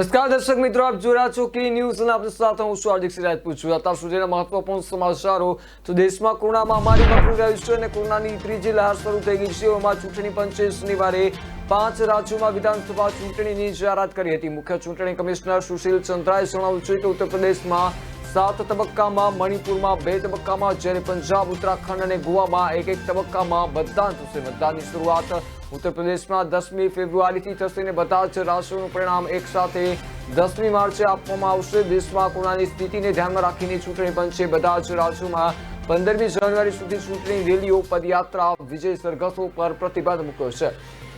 નમસ્કાર દર્શક મિત્રો, આપ જોઈ રહ્યા છો કે ન્યૂઝ અને આપની સાથે હું છું હાર્દિક રાજપૂત છું। અત્યાર સુધીના મહત્વપૂર્ણ સમાચારો। તો દેશમાં કોરોના મહામારી વકરી રહ્યું છે અને કોરોનાની ત્રીજી લહેર શરૂ થઈ ગઈ છે। એમાં ચૂંટણી પંચે શનિવારે 5 રાજ્યોમાં વિધાનસભા ચૂંટણીની જાહેરાત કરી હતી। મુખ્ય ચૂંટણી કમિશનર સુશીલ ચંદ્રાએ જણાવ્યું છે કે ઉત્તર પ્રદેશમાં 7 તબક્કામાં, મણિપુરમાં 2 તબક્કામાં, જ્યારે પંજાબ, ઉત્તરાખંડ અને ગોવામાં 1 તબક્કામાં મતદાન થશે। મતદાનની શરૂઆત उत्तर प्रदेश में 10મી ફેબ્રુઆરીથી થશે ને બધા જ રાજ્યોનું પરિણામ એક સાથે 10મી માર્ચે આપવામાં આવશે। દેશમાં કોરોનાની સ્થિતિને ધ્યાનમાં રાખીને ચૂંટણી પંચે બધા જ રાજ્યોમાં 15મી જાન્યુઆરી સુધી ચૂંટણી રેલીઓ, પદયાત્રા, વિજય સરઘસો પર પ્રતિબંધ મૂક્યો છે।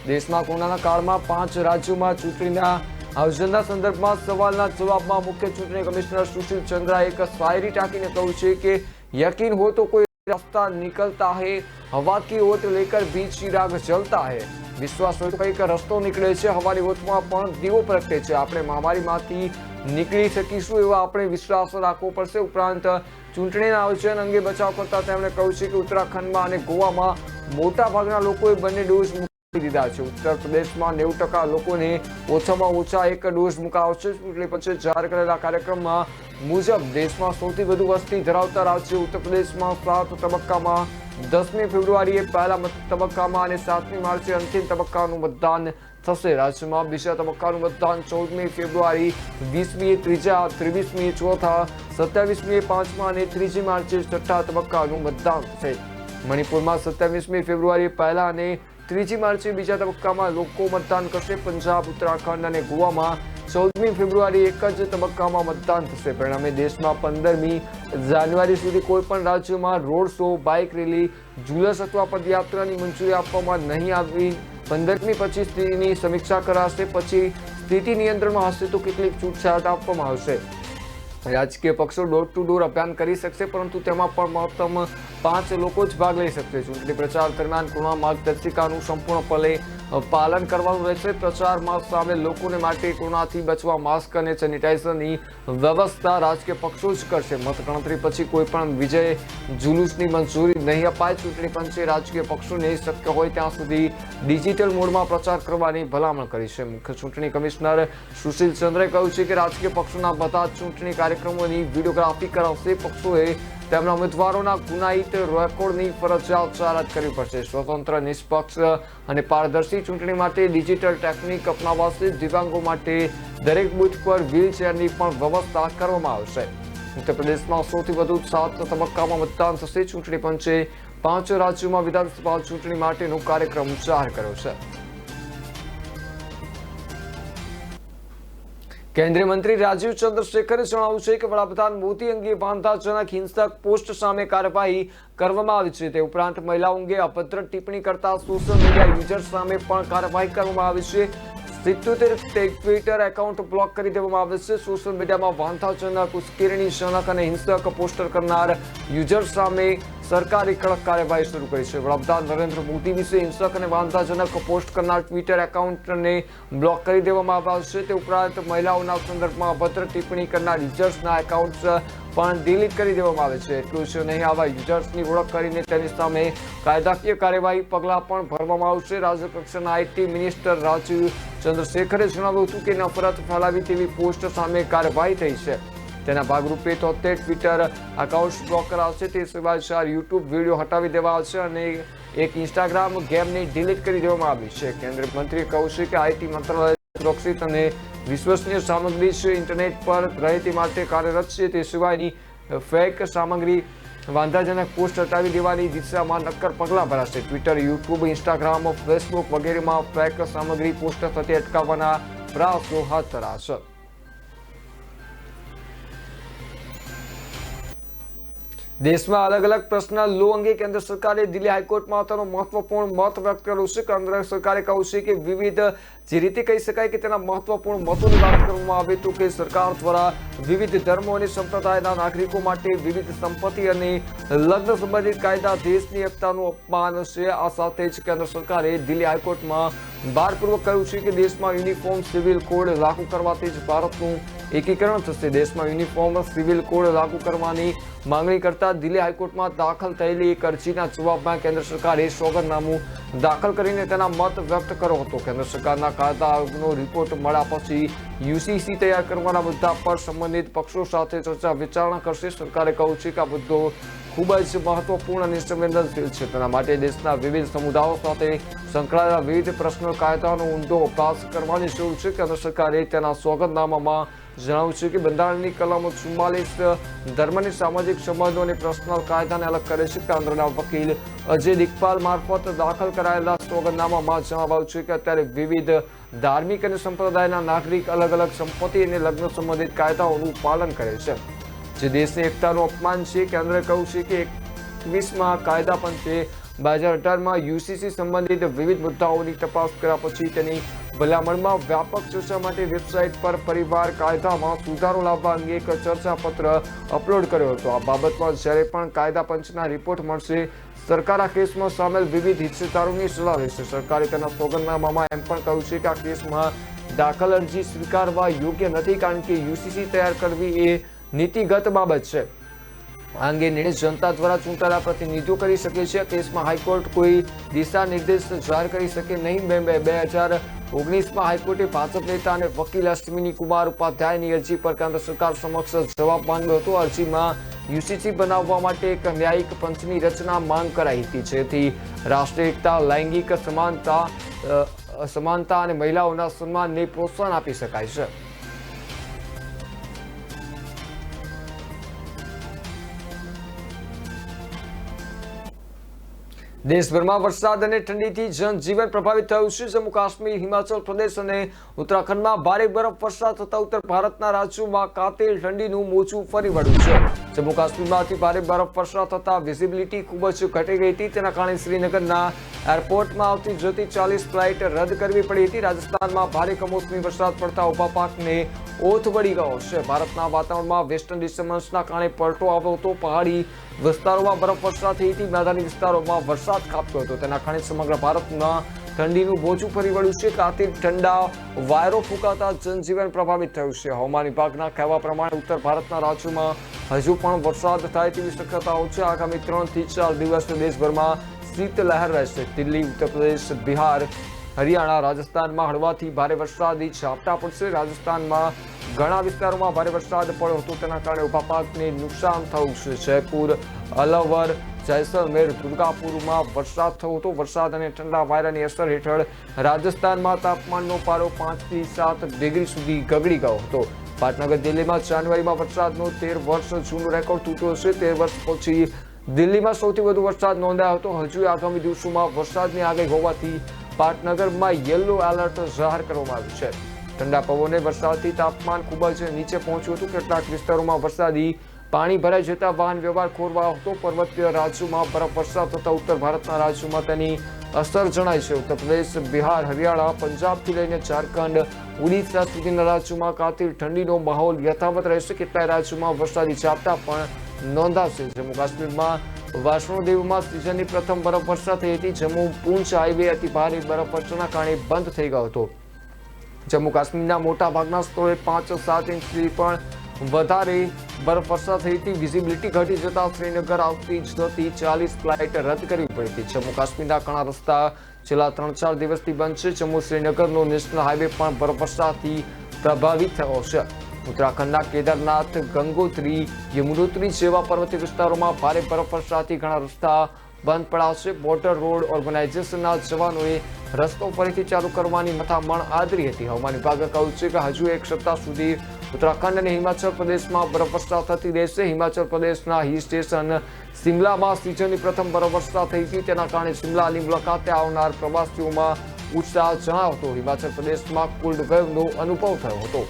દેશમાં કોરોનાના કાળમાં 5 રાજ્યોમાં ચૂંટણીના આયોજનના સંદર્ભમાં સવાલના જવાબમાં મુખ્ય ચૂંટણી કમિશનર સુશીલ ચંદ્રાએ એક શાયરી ટાંકીને કહ્યું છે કે यकीन हो तो कोई रास्ता निकलता है, हवा की ओट लेकर भी चिराग जलता है। विश्वास हो तो कई रस्तो निकले છે, हवानी ओटમાં પણ દીવો પ્રગટે છે। આપણે મહામારીમાંથી નીકળી શકીશું એવો આપણે વિશ્વાસ રાખવો પડશે। ઉપરાંત ચૂંટણીના આયોજન અંગે બચાવ કરતા તેમણે કહ્યું છે કે ઉત્તરાખંડમાં અને ગોવામાં મોટા ભાગના લોકોએ બંને ડોઝ મૂકી દીધા છે। ઉત્તર પ્રદેશમાં 90% લોકોને ઓછામાં ઓછા 1 ડોઝ મુકાયો છે। ચૂંટણી પંચે જાહેર કરેલા કાર્યક્રમમાં મુજબ દેશમાં સૌથી વધુ વસ્તી ધરાવતા રાજ્ય ઉત્તર પ્રદેશમાં 7 તબક્કામાં 10મી ફેબ્રુઆરીએ પહેલા તબક્કામાં અને 7મી માર્ચે અંતિમ તબક્કાનું મતદાન થશે। રાજ્યમાં બીજા તબક્કાનું મતદાન 14મી ફેબ્રુઆરી, 20મીએ ત્રીજા, 23મીએ ચોથા, 27મીએ પાંચમા અને 3જી માર્ચે છઠ્ઠા તબક્કાનું મતદાન થશે। મણિપુરમાં 27મી ફેબ્રુઆરીએ પહેલા અને 3જી માર્ચે બીજા તબક્કામાં લોકો મતદાન કરશે। પંજાબ, ઉત્તરાખંડ અને ગોવામાં 14મી ફેબ્રુઆરી એક જ તબક્કામાં મતદાન થશે। પરિણામે દેશમાં 15મી જાન્યુઆરી સુધી કોઈપણ રાજ્યમાં રોડ શો, બાઇક રેલી, ઝુલસ અથવા પદયાત્રાની મંજૂરી આપવામાં નહીં આવી। 15મી પછી સ્થિતિની સમીક્ષા કરાશે, પછી સ્થિતિ નિયંત્રણમાં હશે તો કેટલીક છૂટછાટ આપવામાં આવશે। રાજકીય પક્ષો ડોર ટુ ડોર અભિયાન કરી શકશે, પરંતુ તેમાં પણ મહત્તમ 5 લોકો જ ભાગ લઈ શકશે। ચૂંટણી પ્રચાર દરમિયાન કોરોના માર્ગદર્શિકાનું સંપૂર્ણપણે પાલન કરવાનું રહેશે। પ્રચારમાં સામેલ લોકોને માટે કોરોનાથી બચવા માસ્ક અને સેનિટાઇઝરની વ્યવસ્થા રાજકીય પક્ષો જ કરશે। મતગણતરી પછી કોઈપણ વિજય જુલુસની મંજૂરી નહીં અપાય। ચૂંટણી પંચે રાજકીય પક્ષોને શક્ય હોય ત્યાં સુધી ડિજિટલ મોડમાં પ્રચાર કરવાની ભલામણ કરી છે। મુખ્ય ચૂંટણી કમિશનર સુશીલ ચંદ્રે કહ્યું છે કે રાજકીય પક્ષોના બધા જ ચૂંટણી કાર્યક્રમોની વિડીયોગ્રાફી કરાવશે। પક્ષોએ તેમના ઉમેદવારોના ગુનાહિત રેકોર્ડની ફરજિયાત જાહેરાત કરવી પડશે। સ્વતંત્ર, નિષ્પક્ષ અને પારદર્શી ચૂંટણી માટે ડિજિટલ ટેકનિક અપનાવાશે। દિવ્યાંગો માટે દરેક બૂથ પર વ્હીલચેરની પણ વ્યવસ્થા કરવામાં આવશે। ઉત્તર પ્રદેશમાં સૌથી વધુ 7 તબક્કામાં મતદાન થશે। ચૂંટણી પંચે 5 રાજ્યોમાં વિધાનસભા ચૂંટણી માટેનો કાર્યક્રમ જાહેર કર્યો છે। કેન્દ્રીય મંત્રી રાજીવ ચંદ્રશેખરે જણાવ્યું છે કે વડાપ્રધાન મોદી અંગે વાંધાજનક હિંસક પોસ્ટ સામે કાર્યવાહી કરવામાં આવી છે। તે ઉપરાંત મહિલાઓ અંગે અભદ્ર ટિપ્પણી કરતા સોશિયલ મીડિયા યુઝર્સ સામે પણ કાર્યવાહી કરવામાં આવી છે। 77 ટ્વિટર એકાઉન્ટ બ્લોક કરી દેવામાં આવે છે। સોશિયલ મીડિયામાં વાંધાજનક, ઉશ્કેરણીજનક અને હિંસક પોસ્ટર કરનાર યુઝર્સ સામે સરકારે કડક કાર્યવાહી શરૂ કરી છે। વડાપ્રધાન નરેન્દ્ર મોદી વિશે હિંસક અને વાંધાજનક પોસ્ટ કરનાર ટ્વિટર એકાઉન્ટને બ્લોક કરી દેવામાં આવ્યા છે। તે ઉપરાંત મહિલાઓના સંદર્ભમાં અભદ્ર ટિપ્પણી કરનાર યુઝર્સના એકાઉન્ટ્સ પણ ડિલીટ કરી દેવામાં આવે છે। એટલું જ નહીં, આવા યુઝર્સની ઓળખ કરીને તેની સામે કાયદાકીય કાર્યવાહી પગલાં પણ ભરવામાં આવશે। રાજ્યકક્ષાના આઈટી મિનિસ્ટર રાજીવ ચંદ્રશેખરે જણાવ્યું હતું કે નફરત ફેલાવી તેવી પોસ્ટ સામે કાર્યવાહી થઈ છે। તેના ભાગરૂપે 73 ટ્વિટર એકાઉન્ટ્સ બ્લોક કરાશે। તે સિવાય 4 યુટ્યુબ વિડીયો હટાવી દેવાયા છે અને એક ઇન્સ્ટાગ્રામ ગેમને ડિલીટ કરી દેવામાં આવી છે। કેન્દ્રીય મંત્રીએ કહ્યું છે કે આઈટી મંત્રાલય સુરક્ષિત અને વિશ્વસનીય સામગ્રી છે, ઇન્ટરનેટ પર રહે તે માટે કાર્યરત છે। તે સિવાયની ફેક સામગ્રી, વાંધાજનક પોસ્ટ હટાવી દેવાની દિશામાં નક્કર પગલાં ભરાશે। ટ્વિટર, યુટ્યુબ, ઇન્સ્ટાગ્રામ, ફેસબુક વગેરેમાં ફેક સામગ્રી પોસ્ટ થતી અટકાવવાના પ્રયાસો હાથ ધરાશે। દેશમાં અલગ અલગ પર્સનલ લો અંગે કેન્દ્ર સરકારે દિલ્હી હાઈકોર્ટમાં તેનો મહત્વપૂર્ણ મત વ્યક્ત કર્યો છે। કેન્દ્ર સરકારે કહ્યું છે કે વિવિધ જે રીતે કહી શકાય કે તેના મહત્વપૂર્ણ મતોની વાત કરવામાં આવે તો કે સરકાર દ્વારા વિવિધ ધર્મો અને સંપ્રદાયના નાગરિકો માટે વિવિધ સંપત્તિ અને લગ્ન સંબંધિત કાયદા દેશની એકતાનું અપમાન છે। આ સાથે જ કેન્દ્ર સરકારે દિલ્હી હાઈકોર્ટમાં ભારપૂર્વક કહ્યું છે કે દેશમાં યુનિફોર્મ સિવિલ કોડ લાગુ કરવાથી જ ભારતનું એકીકરણ થશે। દેશમાં યુનિફોર્મ સિવિલ કોડ લાગુ કરવાની માંગણી કરતા દિલ્હી હાઈકોર્ટમાં દાખલ થયેલી એક અરજીના જવાબમાં કેન્દ્ર સરકારે સોગંદનામું દાખલ કરીને તેના મત વ્યક્ત કર્યો હતો। કેન્દ્ર સરકારના કાયદા આયોગનો રિપોર્ટ મળ્યા પછી યુસીસી તૈયાર કરવાના મુદ્દા પર સંબંધિત પક્ષો સાથે ચર્ચા વિચારણા કરશે। સરકારે કહ્યું છે કે આ મુદ્દો ખૂબ જ મહત્વપૂર્ણ અને સંવેદનશીલ છે, તેના માટે દેશના વિવિધ સમુદાયો સાથે સંકળાયેલા વિવિધ પ્રશ્નો કાયદાનો ઊંડો અભ્યાસ કરવાની જરૂર છે। કેન્દ્ર સરકારે તેના સોગંદનામામાં જણાવ્યું છે કે બંધારણની કલમ 44 ધર્મની સામાજિક સંબંધો અને પર્સનલ કાયદાને અલગ કરે છે। કેન્દ્રના વકીલ અજય દિગ્પાલ મારફત દાખલ કરાયેલા સોગંદનામામાં જણાવાયું છે કે અત્યારે વિવિધ ધાર્મિક અને સંપ્રદાયના નાગરિક અલગ અલગ સંપત્તિ અને લગ્ન સંબંધિત કાયદાઓનું પાલન કરે છે, જે દેશની એકતાનું અપમાન છે। કેન્દ્રએ કહ્યું છે કે 21મા કાયદા પંચે 2018માં યુસીસી સંબંધિત વિવિધ મુદ્દાઓની તપાસ કર્યા પછી તેની ભલામણમાં વ્યાપક ચર્ચા માટે વેબસાઇટ પર પરિવાર કાયદામાં સુધારો લાવવા અંગે એક ચર્ચાપત્ર અપલોડ કર્યો હતો। આ બાબતમાં જ્યારે પણ કાયદા પંચના રિપોર્ટ મળશે, સરકાર આ કેસમાં સામેલ વિવિધ હિસ્સેદારોની સલાહ લેશે। સરકારે તેના સોગંદનામામાં એમ પણ કહ્યું છે કે આ કેસમાં દાખલ અરજી સ્વીકારવા યોગ્ય નથી, કારણ કે યુસીસી તૈયાર કરવી એ નીતિગત બાબત છે। આ અંગે નિર્ણય જનતા દ્વારા ચૂંટાયેલા પ્રતિનિધિઓ કરી શકે છે। કેસમાં હાઈકોર્ટ કોઈ દિશા નિર્દેશ જાહેર કરી શકે નહીં। 2019માં હાઈકોર્ટે ભાજપ નેતા અને વકીલ અશ્વિની કુમાર ઉપાધ્યાયની અરજી પર કેન્દ્ર સરકાર સમક્ષ જવાબ માંગ્યો હતો। અરજીમાં યુસીસી બનાવવા માટે એક ન્યાયિક પંચની રચના માંગ કરાઈ હતી, જેથી રાષ્ટ્રીય એકતા, લૈંગિક સમાનતા અને મહિલાઓના સન્માનને પ્રોત્સાહન આપી શકાય છે। દેશભરમાં વરસાદ અને ઠંડીથી જનજીવન પ્રભાવિત થયું છે। જમ્મુ કાશ્મીર, હિમાચલ પ્રદેશ અને ઉત્તરાખંડમાં ભારે બરફવર્ષા થતા ઉત્તર ભારતના રાજ્યોમાં કાતિલ ઠંડીનું મોજું ફરી વળ્યું છે। જમ્મુ કાશ્મીરમાંથી ભારે બરફવર્ષા થતા વિઝિબિલિટી ખૂબ જ ઘટી ગઈ હતી, તેના કારણે શ્રીનગરના એરપોર્ટમાં આવતી જતી 40 ફ્લાઇટ રદ કરવી પડી હતી। રાજસ્થાનમાં ભારે કમોસમી વરસાદ પડતા ઉભા પાકને ઓથ વળી ગયો છે। ભારતના વાતાવરણમાં વેસ્ટર્ન ડિસ્ટર્બન્સના કારણે પલટો આવ્યો હતો। પહાડી વિસ્તારોમાં બરફવર્ષા થઈ હતી, મેદાની વિસ્તારોમાં વરસાદ ખાબક્યો હતો, તેના કારણે સમગ્ર ભારતમાં ઠંડીનું મોજું ફરી વળ્યું છે। કાતિલ ઠંડા વાયરો ફૂંકાતા જનજીવન પ્રભાવિત થયું છે। હવામાન વિભાગના કહેવા પ્રમાણે ઉત્તર ભારતના રાજ્યોમાં હજુ પણ વરસાદ થાય તેવી શક્યતાઓ છે। આગામી 3 થી 4 દિવસ દેશભરમાં શીત લહેર રહેશે। દિલ્હી, ઉત્તર પ્રદેશ, બિહાર, હરિયાણા, રાજસ્થાનમાં હળવાથી ભારે વરસાદી ઝાપટા પડશે। રાજસ્થાનમાં ઘણા વિસ્તારોમાં ભારે વરસાદ પડ્યો હતો, તેના કારણે ઉભા પાકને નુકસાન થયું છે। જયપુર, અલવર, જૈસલમેર, દુર્ગાપુરમાં વરસાદ થયો હતો। વરસાદ અને ઠંડા વાયરાની અસર હેઠળ રાજસ્થાનમાં તાપમાનનો પારો 5 થી 7 ડિગ્રી સુધી ગગડી ગયો હતો। પાટનગર, દિલ્હીમાં જાન્યુઆરીમાં વરસાદનો 13 વર્ષ જૂનો રેકોર્ડ તૂટ્યો છે। 13 વર્ષ પછી દિલ્હીમાં સૌથી વધુ વરસાદ નોંધાયો હતો। હજુ આગામી દિવસોમાં વરસાદની આગાહી હોવાથી પાટનગરમાં યલો એલર્ટ જાહેર કરવામાં આવ્યું છે। ઠંડા પવને વરસાદથી તાપમાન ખૂબ જ નીચે પહોંચ્યું હતું। કેટલાક વિસ્તારોમાં વરસાદી પાણી ભરાઈ જતા વાહન વ્યવહાર ખોરવાયો હતો। પર્વતીય રાજ્યોમાં બરફવર્ષા થતા ઉત્તર ભારતના રાજ્યોમાં તેની અસર જણાય છે। ઉત્તર પ્રદેશ, બિહાર, હરિયાણા, પંજાબથી લઈને ઝારખંડ, ઓડિશા સુધીના રાજ્યોમાં કાતિલ ઠંડીનો માહોલ યથાવત રહેશે। કેટલાક રાજ્યોમાં વરસાદી ઝાપટા પણ નોંધાશે। જમ્મુ કાશ્મીરમાં વૈષ્ણોદેવીમાં સિઝનની પ્રથમ બરફવર્ષા થઈ હતી। જમ્મુ પૂંછ હાઈવે અતિ ભારે બરફવર્ષાના કારણે બંધ થઈ ગયો હતો। જમ્મુ કાશ્મીરના મોટા ભાગના સ્થળોએ 5-7 ઇંચથી પણ વધારે બરફવર્ષા થઈ હતી। વિઝિબિલિટી ઘટી જતા શ્રીનગર આવતી જતી 40 ફ્લાઇટ રદ કરવી પડી હતી। જમ્મુ કાશ્મીરના ઘણા રસ્તા છેલ્લા 3-4 દિવસથી બંધ છે। જમ્મુ શ્રીનગરનો નેશનલ હાઈવે પણ બરફવર્ષાથી પ્રભાવિત થયો છે। ઉત્તરાખંડના કેદારનાથ, ગંગોત્રી, યમુનોત્રી જેવા પર્વતીય વિસ્તારોમાં ભારે બરફવર્ષાથી ઘણા રસ્તા બંધ પડ્યા છે। બોર્ડર રોડ ઓર્ગેનાઇઝેશનના જવાનોએ રસ્તો ફરીથી ચાલુ કરવાની મથામણ આદરી હતી। હવામાન વિભાગે કહ્યું છે કે હજુ એક સપ્તાહ સુધી ઉત્તરાખંડ અને હિમાચલ પ્રદેશમાં બરફવર્ષા થતી રહેશે। હિમાચલ પ્રદેશના હિલ સ્ટેશન શિમલામાં સિઝનની પ્રથમ બરફવર્ષા થઈ હતી, તેના કારણે શિમલાની મુલાકાતે આવનાર પ્રવાસીઓમાં ઉત્સાહ જણાયો હતો। હિમાચલ પ્રદેશમાં કોલ્ડ વેવનો અનુભવ થયો હતો।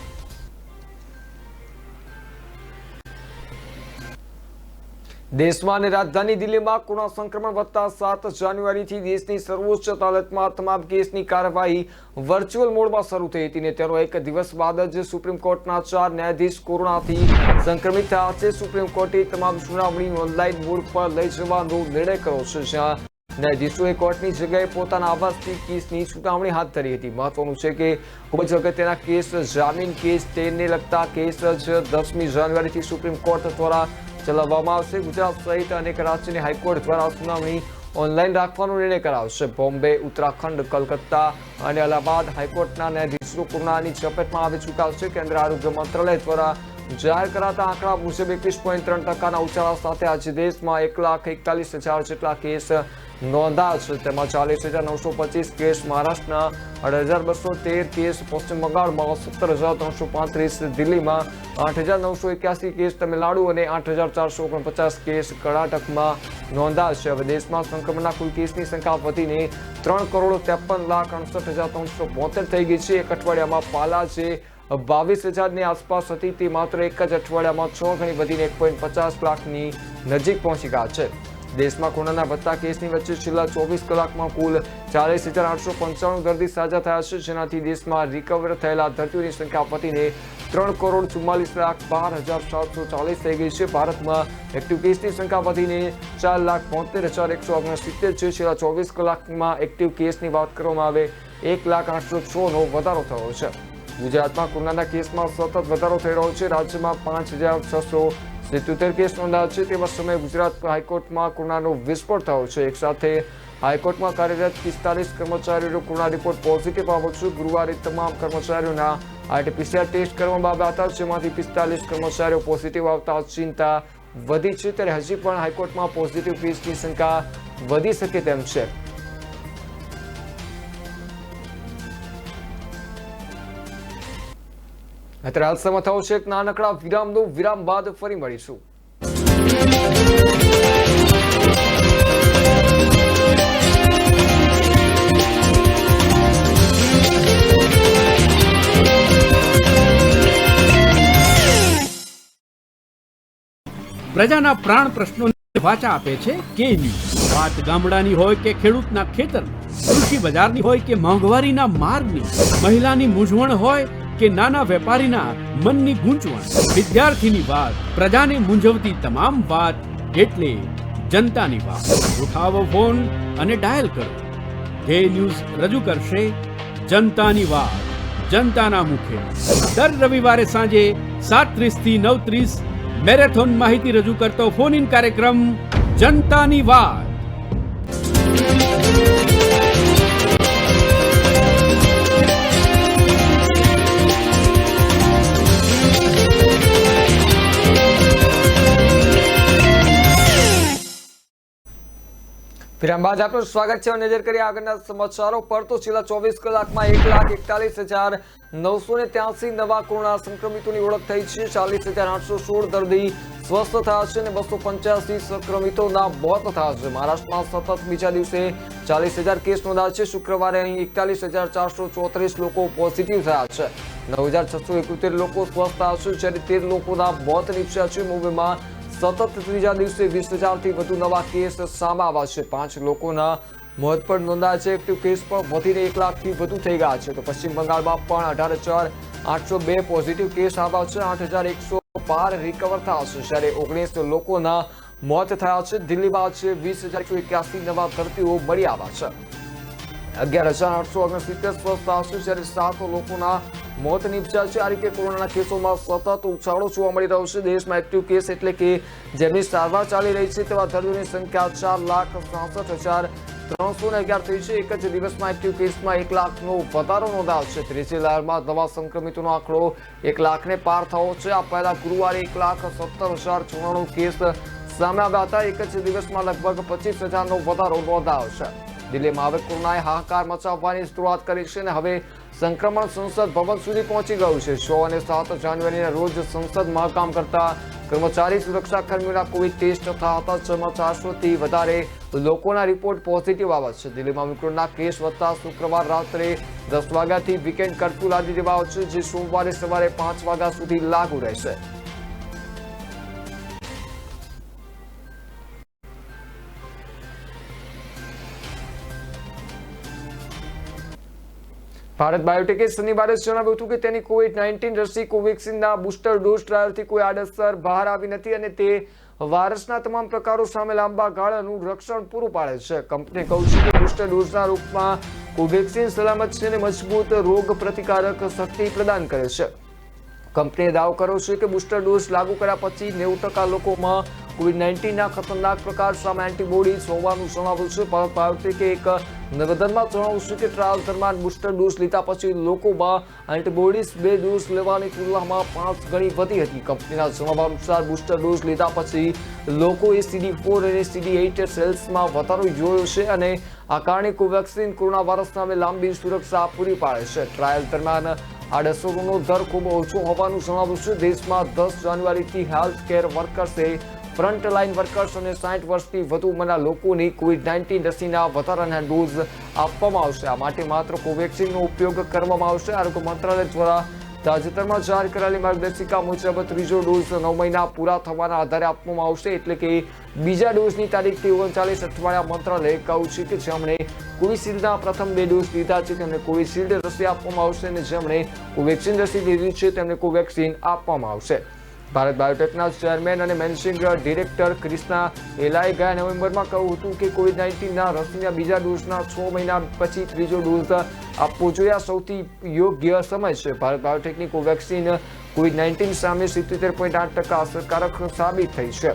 દેશમાં અને રાજધાની દિલ્હીમાં કોરોના સંક્રમણ વધતા 7 જાન્યુઆરીથી દેશની સર્વોચ્ચ અદાલતમાં તમામ કેસની કાર્યવાહી વર્ચ્યુઅલ મોડમાં શરૂ થઈ હતી, ને તેનો એક દિવસ બાદ જ સુપ્રીમ કોર્ટના 4 ન્યાયાધીશ કોરોનાથી સંક્રમિત થયા છે। સુપ્રીમ કોર્ટે તમામ સુનાવણી ઓનલાઈન મોડ પર લઈ જવાનો નિર્ણય કર્યો છે, જ્યાં ન્યાયાધીશોએ કોર્ટની જગ્યાએ પોતાના આવાસથી કેસની સુનાવણી હાથ ધરી હતી। મહત્વનું છે કે ખૂબ જ અગત્યના કેસ જામીન કેસ 13ને લગતા કેસ જ 10મી જાન્યુઆરીથી સુપ્રીમ કોર્ટ દ્વારા ચલાવવામાં આવશે। ગુજરાત સહિત અનેક રાજ્યની હાઈકોર્ટ દ્વારા સુનાવણી ઓનલાઈન રાખવાનો નિર્ણય કરાવશે। બોમ્બે, ઉત્તરાખંડ, કલકત્તા અને અલ્હાબાદ હાઈકોર્ટના ન્યાયાધીશો કોરોનાની ચપેટમાં આવી ચૂક્યા છે। કેન્દ્ર આરોગ્ય મંત્રાલય દ્વારા જાહેર કરાતા આંકડા મુજબ 21.3% ઉછાળા સાથે આજે દેશમાં 1,41,000 જેટલા કેસ નોંધાયા છે। તેમાં 40,925 કેસ મહારાષ્ટ્રના, 8,213 કેસ પશ્ચિમ બંગાળમાં, 17,335 દિલ્હીમાં, 8,981 કેસ તમિલનાડુ અને 8,449 કેસ કર્ણાટકમાં નોંધાયા છે। હવે દેશમાં સંક્રમણના કુલ કેસની સંખ્યા વધીને 3,53,68,372 થઈ ગઈ છે। એક અઠવાડિયામાં પાલા જે 22,000ની આસપાસ હતી તે માત્ર એક જ અઠવાડિયામાં 6 ગણી વધીને 1.50 લાખની નજીક પહોંચી ગયા છે। દેશમાં કોરોનાના વધતા કેસની વચ્ચે છેલ્લા 24 કલાકમાં કુલ 40,895 દર્દી સાજા થયા છે, જેનાથી દેશમાં રિકવર થયેલા દર્દીઓની સંખ્યા વધીને 3,44,12,740 થઈ ગઈ છે। ભારતમાં એક્ટિવ કેસની સંખ્યા વધીને 4,72,169 છે। છેલ્લા 24 કલાકમાં એક્ટિવ કેસની વાત કરવામાં આવે 1,08,06નો વધારો થયો છે। ગુજરાતમાં કોરોનાના કેસમાં સતત વધારો થઈ રહ્યો છે। રાજ્યમાં 5,677 કેસ નોંધાયા છે। તેવા સમયે ગુજરાત હાઈકોર્ટમાં કોરોનાનો વિસ્ફોટ થયો છે। એક સાથે હાઈકોર્ટમાં કાર્યરત 45 કર્મચારીઓનો કોરોના રિપોર્ટ પોઝિટિવ આવ્યો છે। ગુરુવારે તમામ કર્મચારીઓના RT-PCR ટેસ્ટ કરવામાં આવ્યા હતા, જેમાંથી 45 કર્મચારીઓ પોઝિટિવ આવતા ચિંતા વધી છે। ત્યારે હજી પણ હાઈકોર્ટમાં પોઝિટિવ કેસની સંખ્યા વધી શકે તેમ છે। અત્યારે હાલ સમય થયો છે એક નાનકડા વિરામનો। વિરામ બાદ ફરી મળીશું। પ્રજાના પ્રાણ પ્રશ્નોને વાચા આપે છે કે ન્યૂઝ। વાત ગામડાની હોય કે ખેડૂતના ખેતરની, કૃષિ બજારની હોય કે મોંઘવારીના માર્ગની, મહિલાની મૂંઝવણ હોય કે નાના વેપારીના મનની ગૂંચવણ, વિદ્યાર્થીની વાત, પ્રજાને મૂંઝવતી તમામ વાત એટલે જનતાની વાત। ઉઠાવો ફોન અને ડાયલ કરો। જે ન્યૂઝ રજૂ કરશે જનતાની વાત, જનતાના મુખે। દર રવિવારે સાંજે 7:30 થી 9:30 મેરેથોન માહિતી રજૂ કરતો ફોન ઇન કાર્યક્રમ જનતાની વાત। વિરામ બાદ આપનું સ્વાગત છે। નજર કરીએ આગળના સમાચારો પર તો છેલ્લા 24 કલાકમાં 1,41,983 નવા કોરોના સંક્રમિતોની ઓળખ થઈ છે। 40,816 દર્દી સ્વસ્થ થયા છે અને 285 સંક્રમિતોના મોત થયા છે। મહારાષ્ટ્રમાં સતત બીજા દિવસે 40,000 કેસ નોંધાયા છે। શુક્રવારે અહીં 41,434 લોકો પોઝિટિવ થયા છે। 9,671 લોકો સ્વસ્થ થયા છે, જ્યારે 13 લોકોના મોત નીપજ્યા છે। મુંબઈમાં સતત ત્રીજા દિવસે 20,000થી વધુ નવા કેસ સામે આવ્યા છે। 5 લોકોના મોત પણ નોંધાયા છે। એક્ટિવ કેસ પણ વધીને 1 લાખથી વધુ થઈ ગયા છે। તો પશ્ચિમ બંગાળમાં પણ 18,802 પોઝિટિવ કેસ આવ્યા છે। 8,112 રિકવર થયા છે, જ્યારે 19 લોકોના મોત થયા છે। દિલ્હીમાં છે 20,181 નવા દર્દીઓ મળી આવ્યા છે। 11,869 સ્વસ્થ થયા છે, જ્યારે 7 લોકોના મોત નીપજ્યા છે। આ રીતે કોરોનાના કેસોમાં સતત ઉછાળો જોવા મળી રહ્યો છે। દેશમાં એક્ટિવ કેસ એટલે કે જેમની સારવાર ચાલી રહી છે તેવા દર્દીઓની સંખ્યા 4,67,311 થઈ છે। એક જ દિવસમાં એક્ટિવ કેસમાં 1 લાખનો વધારો નોંધાયો છે। ત્રીજી લહેરમાં નવા સંક્રમિતોનો આંકડો 1 લાખને પાર થયો છે। આ પહેલા ગુરુવારે 1,70,094 કેસ સામે આવ્યા હતા। એક જ દિવસમાં લગભગ 25,000નો વધારો નોંધાયો છે। દિલ્હીમાં હવે કોરોનાએ હાહાકાર મચાવવાની શરૂઆત કરી છે અને હવે સંક્રમણ સંસદ ભવન સુધી પહોંચી ગયું છે। 6 અને 7 જાન્યુઆરીના રોજ સંસદમાં કામ કરતા કર્મચારી સુરક્ષા કર્મીઓના કોવિડ ટેસ્ટ થયા હતા, જેમાં 400થી વધારે લોકોના રિપોર્ટ પોઝિટિવ આવ્યા છે। દિલ્હીમાં ઓમિક્રોનના કેસ વધતા શુક્રવાર રાત્રે 10 વાગ્યાથી વીકેન્ડ કર્ફ્યુ લાદી દેવાયો છે, જે સોમવારે સવારે 5 વાગ્યા સુધી લાગુ રહેશે। ભારત બાયોટેકે શનિવારે જણાવ્યું હતું કે તેની કોવિડ-19 રસી કોવેક્સિનના બુસ્ટર ડોઝ ટ્રાયલથી કોઈ આડઅસર બહાર આવી નથી અને તે વાયરસના તમામ પ્રકારો સામે લાંબા ગાળાનું રક્ષણ પૂરું પાડે છે। કંપનીએ કહ્યું છે કે બુસ્ટર ડોઝના રૂપમાં કોવેક્સિન સલામત છે અને મજબૂત રોગ પ્રતિકારક શક્તિ પ્રદાન કરે છે। કંપનીએ દાવો કર્યો છે કે બુસ્ટર ડોઝ લાગુ કર્યા પછી 90% લોકોમાં કોવિડ-19ના ખતરનાક પ્રકાર સામે એન્ટીબોડીઝ હોવાનું જણાવ્યું છે. ભારત બાયોટેકે એક નિવેદનમાં જણાવ્યું છે કે ટ્રાયલ દરમિયાન બુસ્ટર ડોઝ લીધા પછી લોકોમાં એન્ટીબોડીઝ 2 ડોઝ લેવાની તુલનામાં 5 ગણી વધી હતી. કંપનીના જણાવ્યા અનુસાર બુસ્ટર ડોઝ લીધા પછી લોકોએ CD4 અને CD8 સેલ્સમાં વધારો જોયો છે અને આ કારણે કોવેક્સિન કોરોના વાયરસ સામે લાંબી સુરક્ષા પૂરી પાડે છે. ટ્રાયલ દરમિયાન આડઅસરોનો દર ખૂબ ઓછો હોવાનું જણાવ્યું છે. દેશમાં 10 જાન્યુઆરીથી હેલ્થ કેર વર્કર્સે ફ્રન્ટલાઇન વર્કર્સ અને 60 વર્ષથી વધુ ઉંમરના લોકોની કોવિડ-19 રસીના વધારાના ડોઝ આપવામાં આવશે. આ માટે માત્ર કોવેક્સિનનો ઉપયોગ કરવામાં આવશે. આરોગ્ય મંત્રાલય દ્વારા તાજેતરમાં જાહેર કરાયેલી માર્ગદર્શિકા મુજબ ત્રીજો ડોઝ 9 મહિના પૂરા થવાના આધારે આપવામાં આવશે, એટલે કે બીજા ડોઝની તારીખથી 39 અઠવાડિયા. મંત્રાલયે કહ્યું છે કે જેમણે કોવિશિલ્ડના પ્રથમ 2 ડોઝ લીધા છે તેમને કોવિશિલ્ડ રસી આપવામાં આવશે અને જેમણે કોવેક્સિન રસી લીધી છે તેમને કોવેક્સિન આપવામાં આવશે. ભારત બાયોટેકના ચેરમેન અને મેનેજિંગ ડિરેક્ટર ક્રિષ્ના એલાએ ગયા નવેમ્બરમાં કહ્યું હતું કે કોવિડ-19ના રસીના બીજા ડોઝના 6 મહિના પછી ત્રીજો ડોઝ આપવો જોઈએ. આ સૌથી યોગ્ય સમય છે. ભારત બાયોટેકની કોવેક્સિન કોવિડ-19 સામે 77.8% અસરકારક સાબિત થઈ છે.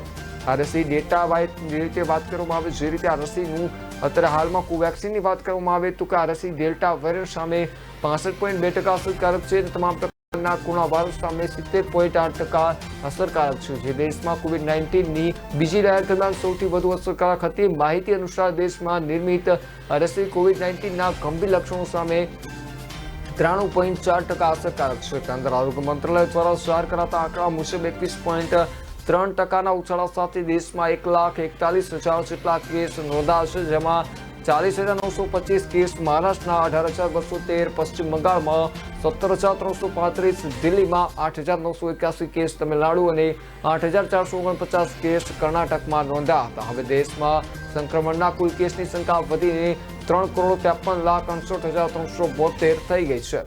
આ રસી ડેટા રીતે વાત કરવામાં આવે જે રીતે આ રસીનું અત્યારે હાલમાં કોવેક્સિનની વાત કરવામાં આવે તો કે આ રસી ડેલ્ટા વેરિયન્ટ સામે 65.2% અસરકારક છે. તમામ ના કોરોના વાયરસ સામે 70.8% અસરકારક છે, જે દેશમાં કોવિડ-19ની બીજી લહેર દરમિયાન સૌથી વધુ અસરકારક હતી. માહિતી અનુસાર દેશમાં નિર્મિત રસી કોવિડ-19ના ગંભીર લક્ષણો સામે 93.4% અસરકારક છે. કેન્દ્ર આરોગ્ય મંત્રાલય દ્વારા જાહેર કરાતા આંકડા મુજબ 21.3%ના ઉછાળા સાથે દેશમાં 1,41,000 જેટલા કેસ નોંધાયા છે, જેમાં 40,925 કેસ મહારાષ્ટ્રના, 18,213 પશ્ચિમ બંગાળમાં, 17,335 દિલ્હીમાં, 8,981 કેસ તમિલનાડુ અને 8,449 કેસ કર્ણાટકમાં નોંધાયા હતા. હવે દેશમાં સંક્રમણના કુલ કેસની સંખ્યા વધીને 3,53,68,372 થઈ ગઈ છે.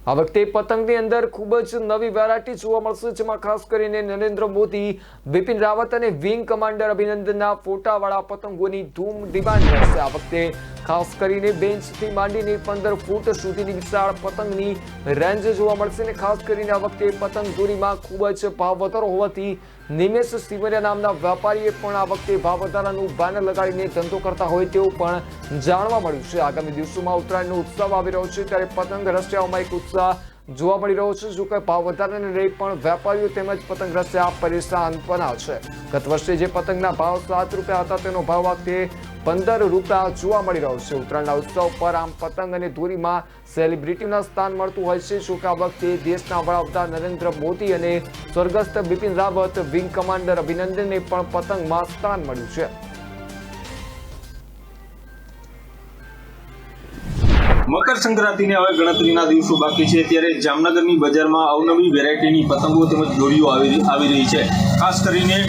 આ વખતે પતંગની અંદર ખૂબ જ નવી વેરાયટી જોવા મળશે, જેમાં ખાસ કરીને નરેન્દ્ર મોદી, બિપિન રાવત અને વિંગ કમાન્ડર અભિનંદનના ફોટાવાળા પતંગોની ધૂમ ડિમાન્ડ રહેશે. આ વખતે ખાસ કરીને બેન્ચથી માંડીને 15 ફૂટ સુધીની વિશાળ પતંગની રેન્જ જોવા મળશે અને ખાસ કરીને આ વખતે પતંગ દોરીમાં ખૂબ જ ભાવ વધારો હોવાથી નિમેશ સિમરિયા નામના વેપારીએ પણ આ વખતે ભાવ વધારાનું બેનર લગાડીને ધંધો કરતા હોય તેવું પણ જાણવા મળ્યું છે. આગામી દિવસોમાં ઉત્તરાયણનો ઉત્સવ આવી રહ્યો છે ત્યારે પતંગ રસિયાઓમાં એક ઉત્સાહ જોવા મળી રહ્યો છે. જો કે ભાવ વધારાને લઈ પણ વેપારીઓ તેમજ પતંગ રસિયા પરેશાન બન્યા છે. ગત વર્ષે જે પતંગના ભાવ 7 રૂપિયા હતા તેનો ભાવ વખતે 15 રૂપિયા જોવા મળી રહ્યો છે. ઉત્તરાયણના ઉત્સવ પર આમ પતંગ અને દોરીમાં સેલિબ્રિટીના સ્થાન મળતું હોય છે. જો કે આ વખતે દેશના વડાપ્રધાન નરેન્દ્ર મોદી અને સ્વર્ગસ્થ બિપિન રાવત, વિંગ કમાન્ડર અભિનંદનને પણ પતંગમાં સ્થાન મળ્યું છે. મકર સંક્રાંતિને હવે ગણતરીના દિવસો બાકી છે ત્યારે જામનગરની બજારમાં અવનવી વેરાયટીની પતંગો તેમજ દોરીઓ આવી રહી છે. ખાસ કરીને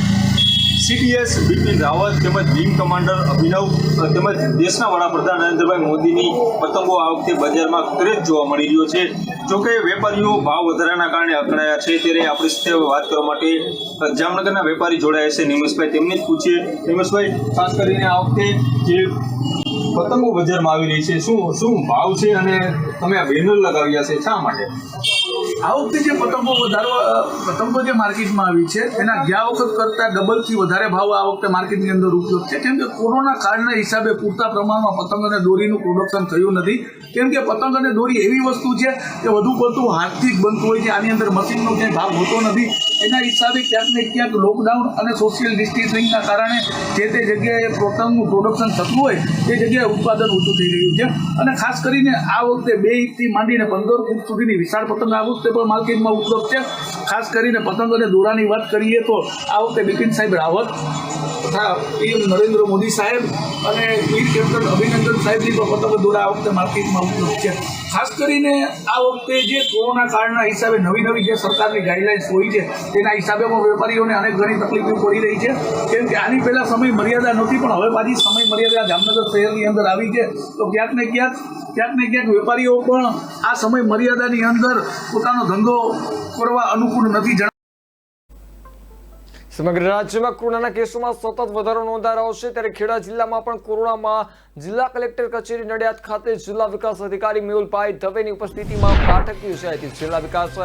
CDS બિપિન રાવત તેમજ વિંગ કમાન્ડર અભિનવ તેમજ દેશના વડાપ્રધાન નરેન્દ્રભાઈ મોદીની પતંગો આ વખતે બજારમાં ક્રેઝ જોવા મળી રહ્યો છે. જોકે વેપારીઓ ભાવ વધારાના કારણે અકળાયા છે ત્યારે આપણી સાથે વાત કરવા માટે જામનગરના વેપારી જોડાયા છે નિમેશભાઈ. તેમને જ પૂછીએ, નિમેશભાઈ, ખાસ કરીને આ વખતે જે પતંગો બજારમાં આવી રહી છે શું ભાવ છે અને તમે આ બેનર લગાવ્યા છે શા માટે? આ વખતે જે પતંગો જે માર્કેટમાં આવી છે એના ગયા વખત કરતાં ડબલથી વધારે ભાવ આ વખતે માર્કેટની અંદર ઉપલબ્ધ છે. કેમ કે કોરોના કાળના હિસાબે પૂરતા પ્રમાણમાં પતંગ અને દોરીનું પ્રોડક્શન થયું નથી. કેમ કે પતંગ અને દોરી એવી વસ્તુ છે કે વધુ પડતું હાથથી જ બનતું હોય છે. આની અંદર મશીનનો ક્યાંય ભાગ હોતો નથી. એના હિસાબે ક્યાંક ને ક્યાંક લોકડાઉન અને સોશિયલ ડિસ્ટન્સિંગના કારણે જે તે જગ્યાએ પતંગનું પ્રોડક્શન થતું હોય તે જગ્યાએ ઉત્પાદન ઓછું થઈ રહ્યું છે. અને ખાસ કરીને આ વખતે 2 ઇંચથી માંડીને 15 ફૂટ સુધીની વિશાળ પતંગ આ વખતે પણ માર્કેટમાં ઉપલબ્ધ છે. ખાસ કરીને પતંગ અને દોરાની વાત કરીએ તો આ વખતે બિપિન સાહેબ રાવત તથા PM નરેન્દ્ર મોદી સાહેબ અને વીર કેપ્ટન અભિનંદન સાહેબની પણ પતંગ દોરા આ વખતે માર્કેટમાં ઉપલબ્ધ છે. ખાસ કરીને આ વખતે જે કોરોના કાળના હિસાબે નવી જે સરકારની ગાઈડલાઇન્સ હોય છે તેના હિસાબે પણ વેપારીઓને અનેક ઘણી તકલીફો પડી રહી છે. કેમ કે આની પહેલાં સમય મર્યાદા નહોતી પણ હવે પાછી સમય મર્યાદા જામનગર શહેરની અંદર આવી છે. તો ક્યાંક ને ક્યાંક વેપારીઓ પણ આ સમય મર્યાદાની અંદર પોતાનો ધંધો કરવા અનુકૂળ નથી. સમગ્ર રાજ્યમાં કોરોનાના કેસોમાં સતત વધારો નોંધાઈ રહ્યો છે ત્યારે ખેડા જિલ્લામાં પણ કોરોનામાં જિલ્લા કલેક્ટર કચેરી નડિયાદ ખાતે જિલ્લા વિકાસ અધિકારી મેહુલભાઈ દવેની ઉપસ્થિતિમાં બેઠક યોજાઈ હતી। જિલ્લા વિકાસ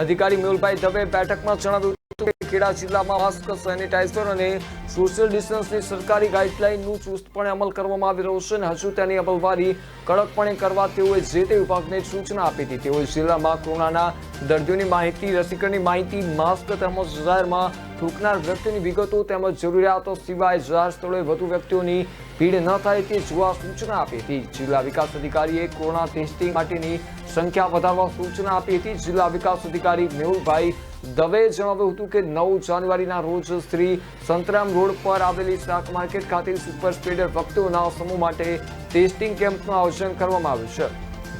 અધિકારી મેહુલભાઈ દવે બેઠકમાં જણાવ્યું હતું કે ખેડા જિલ્લામાં માસ્ક, સેનિટાઈઝર અને સોશિયલ ડિસ્ટન્સની સરકારી ગાઈડલાઈનનું ચુસ્તપણે અમલ કરવામાં આવી રહ્યો છે અને હજુ તેની અમલવારી કડકપણે કરવા તેઓએ જે તે વિભાગને સૂચના આપી હતી। તેઓએ જિલ્લામાં કોરોનાના દર્દીઓની માહિતી, રસીકરણની માહિતી, માસ્ક તેમજ જાહેરમાં થૂંકનાર વ્યક્તિની વિગતો તેમજ જરૂરિયાતો સિવાય જાહેર સ્થળોએ વધુ વ્યક્તિઓની ભીડ ન થાય તે જોવા સૂચના આપી હતી। જિલ્લા વિકાસ અધિકારીએ કોરોના ટેસ્ટિંગ માટેની સંખ્યા વધારવા સૂચના આપી હતી। જિલ્લા વિકાસ અધિકારી મેહુલભાઈ દવેએ જણાવ્યું હતું કે 9 જાન્યુઆરીના રોજ શ્રી સંતરામ રોડ પર આવેલી શાક માર્કેટ ખાતે સુપર સ્પ્રેડર વ્યક્તિઓના સમૂહ માટે ટેસ્ટિંગ કેમ્પનું આયોજન કરવામાં આવ્યું છે,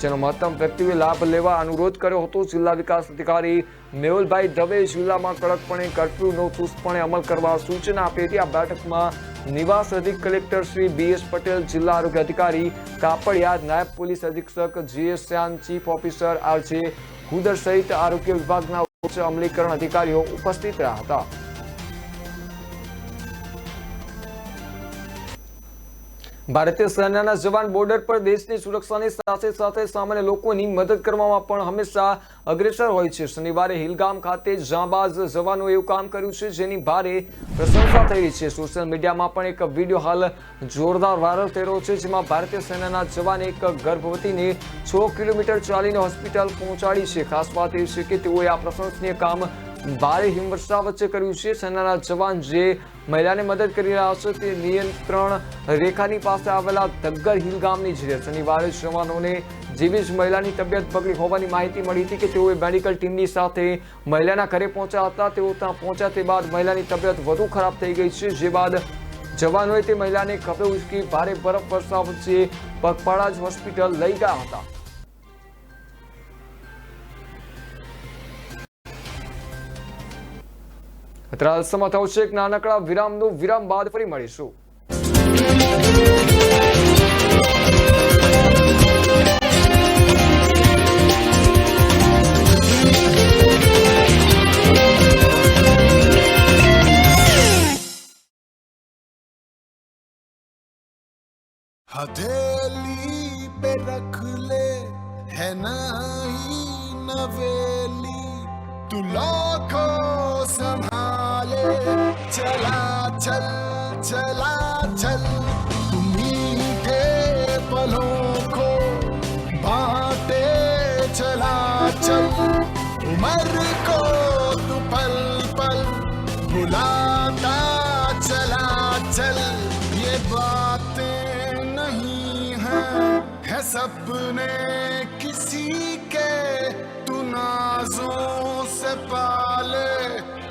જેનો મહત્તમ વ્યક્તિઓએ લાભ લેવા અનુરોધ કર્યો હતો। જિલ્લા વિકાસ અધિકારી મેહુલભાઈ દવેએ જિલ્લામાં કડકપણે કર્ફ્યુનો ચુસ્તપણે અમલ કરવા સૂચના આપી હતી। આ બેઠકમાં નિવાસ અધિક કલેક્ટર શ્રી BS પટેલ, જિલ્લા આરોગ્ય અધિકારી કાપડિયા, નાયબ પોલીસ અધિક્ષક GS શ્યામ, ચીફ ઓફિસર RJ ખુદર સહિત આરોગ્ય વિભાગના ઉચ્ચ અમલીકરણ અધિકારીઓ ઉપસ્થિત રહ્યા હતા। ભારતીય સેનાના જવાન બોર્ડર પર દેશની સુરક્ષાની સાથે સાથે સામાન્ય લોકોની મદદ કરવામાં પણ હંમેશા અગ્રેસર હોય છે। શનિવારે હિલગામ ખાતે જાંબાઝ જવાનોએ એવું કામ કર્યું છે જેની ભારે પ્રશંસા થઈ રહી છે। સોશિયલ મીડિયામાં પણ એક વિડીયો હાલ જોરદાર વાયરલ થઈ રહ્યો છે, જેમાં ભારતીય સેનાના જવાને એક ગર્ભવતીને 6 કિલોમીટર ચાલીને હોસ્પિટલ પહોંચાડી છે। ખાસ વાત એ છે કે તેઓએ આ પ્રશંસનીય કામ ભારે હિમવર્ષા વચ્ચે કર્યું છે। સેનાના જવાન જે મહિલાને મદદ કરી રહ્યા છે તે નિયંત્રણ રેખાની પાસે આવેલા દગ્ગર હિલ ગામની છે। શનિવારે જવાનોને જેવી જ મહિલાની તબિયત બગડી હોવાની માહિતી મળી હતી કે તેઓએ મેડિકલ ટીમની સાથે મહિલાના ઘરે પહોંચ્યા હતા। તેઓ ત્યાં પહોંચ્યા તે બાદ મહિલાની તબિયત વધુ ખરાબ થઈ ગઈ છે, જે બાદ જવાનોએ તે મહિલાને ખભે ઉચકી ભારે બરફ વર્ષા વચ્ચે પગપાળા જ હોસ્પિટલ લઈ ગયા હતા। અત્યારે સમય થયો છે એક નાનકડા વિરામનો। વિરામ બાદ ફરી મળીશું। हथेली पे रख ले है नहीं नवेली, तू लाखों संभाले चला चल चला चल, तू मीठे पलों को बांटे चला चल, उम्र को तू पल पल भुलाता चला चल। ये बातें नहीं है सपने किसी के, तू नाज़ों से पाले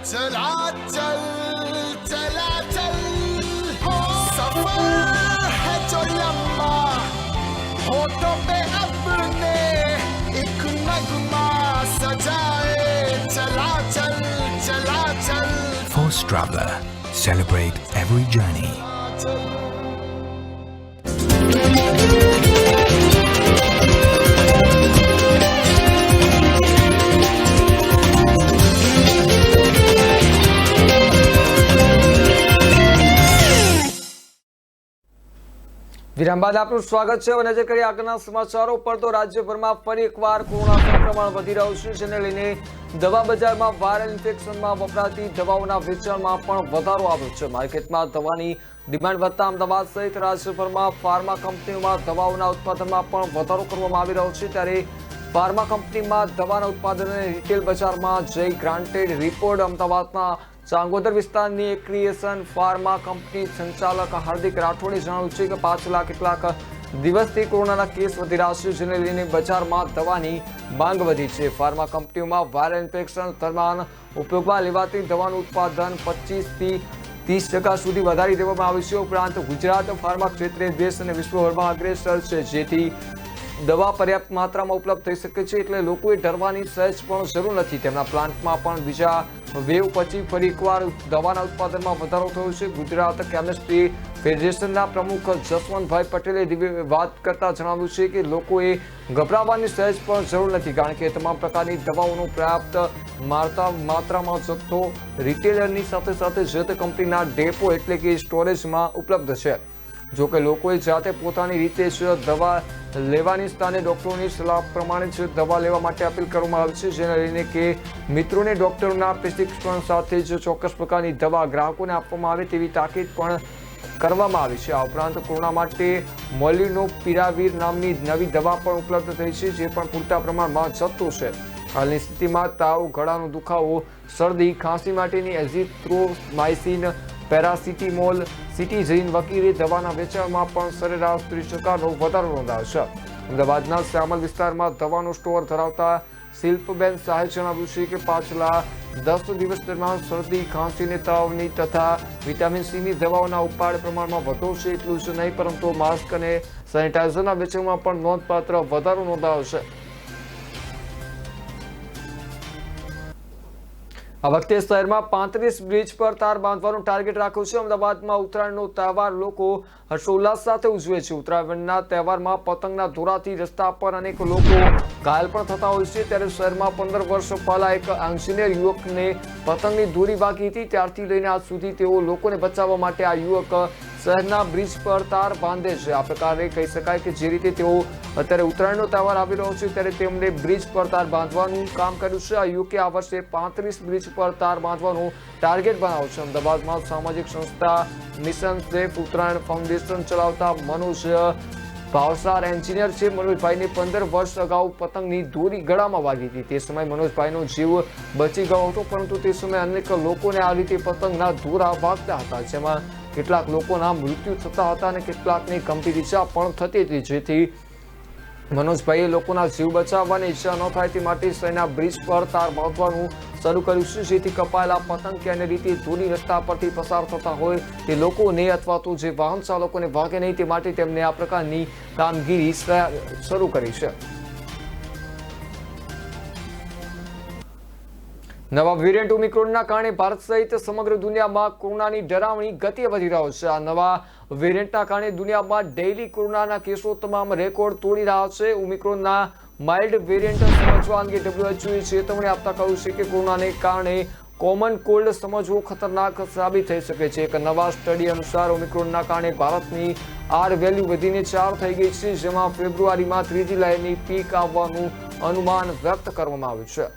चला चल चला चल। सफर है जो लंबा, होठों पे अपने एक नगमा सजाए चला चल चला चल। Force Traveler, celebrate every journey. વિરામ બાદ આપનું સ્વાગત છે। નજર કરીએ આગળના સમાચારો પર તો રાજ્યભરમાં ફરી એકવાર કોરોના સંક્રમણ વધી રહ્યું છે, જેને લઈને દવા બજારમાં વાયરલ ઇન્ફેક્શનમાં વપરાતી દવાઓના વેચાણમાં પણ વધારો આવ્યો છે। માર્કેટમાં દવાની ડિમાન્ડ વધતા અમદાવાદ સહિત રાજ્યભરમાં ફાર્મા કંપનીઓમાં દવાઓના ઉત્પાદનમાં પણ વધારો કરવામાં આવી રહ્યો છે। ત્યારે ફાર્મા કંપનીમાં દવાના ઉત્પાદન અને રિટેલ બજારમાં જઈ ગ્રાન્ટેડ રિપોર્ટ અમદાવાદના ચાંગોદર વિસ્તારની એક ક્રિએશન ફાર્મા કંપની સંચાલક હાર્દિક રાઠોડે જણાવ્યું છે કે 5 લાખ કેટલાક દિવસથી કોરોનાના કેસ વધી રહ્યા છે, જેને લઈને બજારમાં દવાની માંગ વધી છે। ફાર્મા કંપનીઓમાં વાયરલ ઇન્ફેક્શન દરમિયાન ઉપયોગમાં લેવાતી દવાનું ઉત્પાદન 25 થી 30% સુધી વધારી દેવામાં આવ્યું છે। ઉપરાંત ગુજરાત ફાર્મા ક્ષેત્રે દેશ અને વિશ્વભરમાં અગ્રેસર છે, જેથી દવા પર્યાપ્ત માત્રામાં ઉપલબ્ધ થઈ શકે છે, એટલે લોકોએ ડરવાની સહેજ પણ જરૂર નથી। તેમના પ્લાન્ટમાં પણ બીજા વેવ પછી ફરી એકવાર દવાના ઉત્પાદનમાં વધારો થયો છે। ગુજરાત કેમિસ્ટ્રી ફેડરેશનના પ્રમુખ જસવંતભાઈ પટેલે વાત કરતા જણાવ્યું છે કે લોકોએ ગભરાવાની સહેજ પણ જરૂર નથી, કારણ કે તમામ પ્રકારની દવાઓનો પર્યાપ્ત માત્રામાં જથ્થો રિટેલરની સાથે સાથે જે તે કંપનીના ડેપો એટલે કે સ્ટોરેજમાં ઉપલબ્ધ છે. જો કે લોકોએ જાતે પોતાની રીતે જ દવા લેવાની સ્થાને ડોક્ટરોની સલાહ પ્રમાણે જ દવા લેવા માટે અપીલ કરવામાં આવી છે, જેને લઈને કે મિત્રોને ડોક્ટરોના પ્રિસ્ક્રિપ્શન સાથે જ ચોક્કસ પ્રકારની દવા ગ્રાહકોને આપવામાં આવે તેવી તાકીદ પણ કરવામાં આવી છે. આ ઉપરાંત કોરોના માટે મોલ્યુનોપિરાવીર નામની નવી દવા પણ ઉપલબ્ધ થઈ છે, જે પણ પૂરતા પ્રમાણમાં જથ્થો છે. હાલની સ્થિતિમાં તાવ, ગળાનો દુખાવો, શરદી, ખાંસી માટેની એઝિથ્રોમાઇસિન, પેરાસિટામોલ, સિટીઝીન વગેરે દવાના વેચાણમાં પણ સરેરાશ 30%નો વધારો નોંધાયો છે. અમદાવાદના શ્યામલ વિસ્તારમાં દવાનો સ્ટોર ધરાવતા શિલ્પબેન શાહે જણાવ્યું છે કે પાછલા 10 દિવસ દરમિયાન શરદી, ખાંસી અને તાવની તથા વિટામિન સીની દવાઓના ઉપાડ પ્રમાણમાં વધુ છે. એટલું જ નહીં પરંતુ માસ્ક અને સેનિટાઇઝરના વેચાણમાં પણ નોંધપાત્ર વધારો નોંધાયો છે. આ વખતે શહેરમાં 35 બ્રિજ પર તાર બાંધવાનું ટાર્ગેટ રાખ્યું છે. અમદાવાદમાં ઉત્તરાયણનો તહેવાર લોકો હર્ષોલ્લાસ સાથે ઉજવે છે. ઉત્તરાયણના તહેવારમાં પતંગના દોરાથી રસ્તા પર અનેક લોકો ઘાયલ પણ થતા હોય છે. ત્યારે શહેરમાં 15 વર્ષ પહેલા એક એન્જિનિયર યુવકને પતંગની દોરી વાગી હતી. ત્યારથી લઈને આજ સુધી તેઓ લોકોને બચાવવા માટે આ યુવક શહેરના બ્રિજ પર તાર બાંધે છે. આ પ્રકારે કહી શકાય કે જે રીતે તેઓ અત્યારે ઉત્તરાયણનો તહેવાર આવી રહ્યો છે ત્યારે તેમણે બ્રિજ પર તાર બાંધવાનું કામ કર્યું છે. આ યુવકે આ વર્ષે 35 બ્રિજ પર તાર બાંધવાનું ટાર્ગેટ બનાવ્યું છે. અમદાવાદમાં સામાજિક સંસ્થા મિશન સેફ ઉત્તરાયણ ફાઉન્ડેશન ચલાવતા મનોજ ભાવસાર એન્જિનિયર છે. મનોજભાઈને 15 વર્ષ અગાઉ પતંગની દોરી ગળામાં વાગી હતી. તે સમયે મનોજભાઈનો જીવ બચી ગયો હતો, પરંતુ તે સમયે અનેક લોકોને આ રીતે પતંગના દોરા વાગતા હતા, જેમાં કેટલાક લોકોના મૃત્યુ થતા હતા અને કેટલાકને ગંભીર ઈજા પણ થતી હતી. જેથી મનોજભાઈએ લોકોના જીવ બચાવવાની ઈચ્છા ન થાય તે માટે શહેરના બ્રિજ પર તાર બાંધવાનું શરૂ કર્યું છે, જેથી કપાયેલા પતંગ કે અન્ય રીતે દોરી રસ્તા પરથી પસાર થતા હોય તે લોકોને અથવા તો જે વાહન ચાલકોને વાગે નહીં તે માટે તેમને આ પ્રકારની કામગીરી શરૂ કરી છે. નવા વેરિયન્ટ ઓમિક્રોનના કારણે ભારત સહિત સમગ્ર દુનિયામાં કોરોનાની ડરાવણી ગતિએ વધી રહ્યો છે. આ નવા વેરિયન્ટના કારણે દુનિયામાં ડેઇલી કોરોનાના કેસો તમામ રેકોર્ડ તોડી રહ્યા છે. ઓમિક્રોનના માઇલ્ડ વેરિયન્ટ સમજવા અંગે WHOએ ચેતવણી આપતા કહ્યું છે કે કોરોનાને કારણે કોમન કોલ્ડ સમજવું ખતરનાક સાબિત થઈ શકે છે. એક નવા સ્ટડી અનુસાર ઓમિક્રોનના કારણે ભારતની R વેલ્યુ વધીને 4 થઈ ગઈ છે, જેમાં ફેબ્રુઆરીમાં ત્રીજી લહેરની પીક આવવાનું અનુમાન વ્યક્ત કરવામાં આવ્યું છે.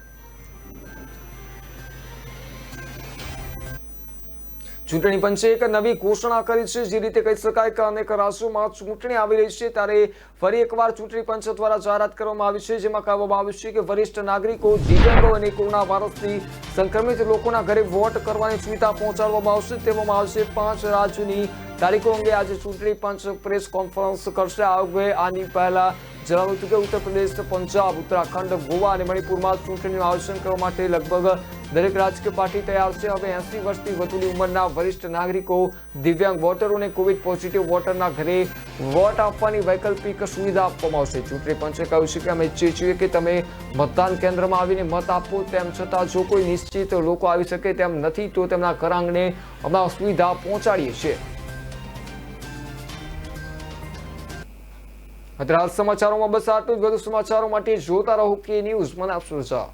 ચૂંટણી પંચે એક નવી ઘોષણા કરી છે. જે રીતે કહી શકાય કે અનેક રાજ્યોમાં ચૂંટણી આવી રહી છે ત્યારે ફરી એકવાર ચૂંટણી પંચ દ્વારા જાહેરાત કરવામાં આવી છે, જેમાં કહેવામાં આવ્યું છે કે વરિષ્ઠ નાગરિકો, દિવ્યાંગો અને કોરોના વાયરસથી સંક્રમિત લોકોના ઘરે વોટ કરવાની સુવિધા પહોંચાડવામાં આવશે. તેવામાં આવશે 5 રાજ્યોની તારીખો અંગે આજે ચૂંટણી પંચ પ્રેસ કોન્ફરન્સ કરશે. આ અંગે આની પહેલા જણાવ્યું હતું કે ઉત્તર પ્રદેશ, પંજાબ, ઉત્તરાખંડ, ગોવા અને મણિપુરમાં ચૂંટણીનું આયોજન કરવા માટે લગભગ દરેક રાજકીય પાર્ટી તૈયાર છે. હવે 80 વર્ષથી વધુની ઉંમરના વરિષ્ઠ નાગરિકો, દિવ્યાંગ વોટરો અને કોવિડ પોઝિટિવ વોટરના ઘરે વોટ આપવાની વૈકલ્પિક સુવિધા આપવામાં આવશે. ચૂંટણી પંચે કહ્યું છે કે અમે ઈચ્છીએ છીએ કે તમે મતદાન કેન્દ્રમાં આવીને મત આપો. તેમ છતાં જો કોઈ નિશ્ચિત લોકો આવી શકે તેમ નથી તો તેમના ઘર આંગણે અમે સુવિધા પહોંચાડીએ છીએ. અત્યારે સમાચારોમાં બસ આટલું જ. વધુ સમાચારો માટે જોતા રહો કે ન્યૂઝ. મને આપશો રજા.